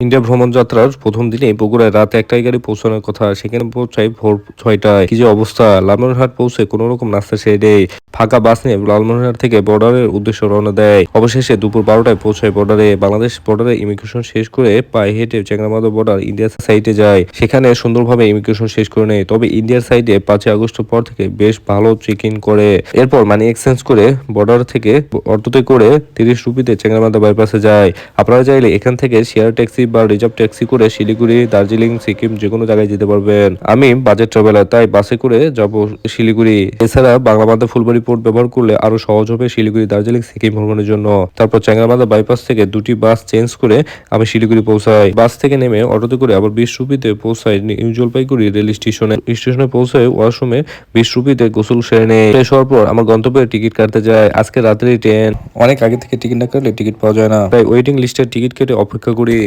India ভ্রমণ যাত্রার ১ম দিনেই বগুড়ায় রাত ১টায় গাড়ি পৌঁছানোর কথা। সেখানে পৌঁছাই ভোর ৬টায়। কি যে অবস্থা! লালমনিরহাট পৌঁছে কোনরকম নাস্তা সেরে ফাঁকা বাস নিয়ে লালমনিরহাট থেকে বর্ডারের উদ্দেশ্যে রওনা দেয়। অবশেষে দুপুর ১২টায় পৌঁছায় বর্ডারে। বাংলাদেশ বর্ডারে ইমিগ্রেশন শেষ করে পায়ে হেঁটে চ্যাংড়াবান্ধা বর্ডার ইন্ডিয়া সাইডে যায়। সেখানে সুন্দরভাবে ইমিগ্রেশন শেষ করে নেয়। তবে ইন্ডিয়ার সাইডে ৫ই আগস্টের পর থেকে বেশ ভালো চেক ইন করে। এরপর মানি এক্সচেঞ্জ করে বর্ডার থেকে অটোতে করে ৩০ রুপিতে চ্যাংড়াবান্ধা বাইপাসে যায়। আপনারা চাইলে এখান থেকে শেয়ার ট্যাক্সি বা রিজার্ভ ট্যাক্সি করে শিলিগুড়ি, দার্জিলিং, সিকিম যেকোনো জায়গায় যেতে পারবেন। আমি বাজেট ট্রাভেলার, তাই বাসে করে যাব শিলিগুড়ি। এছাড়া বাংলাবান্ধা ফুলবাড়ি পোর্ট ব্যবহার করলে আরো সহজ হবে শিলিগুড়ি, দার্জিলিং, সিকিম ভ্রমণের জন্য। তারপর চ্যাংড়াবান্ধা বাইপাস থেকে দুটি বাস চেঞ্জ করে আমি শিলিগুড়ি পৌঁছাই। বাস থেকে নেমে অটোতে করে আবার ২০ রুপিতে পৌঁছাই নিউ জলপাইগুড়ি রেল স্টেশনে পৌঁছায় ওয়াশরুমে ২০ রুপিতে গোসল সেরে নেই। ফ্রেশ হওয়ার পর আমার গন্তব্যের টিকিট কাটতে যায়। আজকে রাত্রে ট্রেন, অনেক আগে থেকে টিকিট না কাটলে টিকিট পাওয়া যায় না, তাই ওয়েটিং লিস্টের টিকিট কেটে অপেক্ষা করি।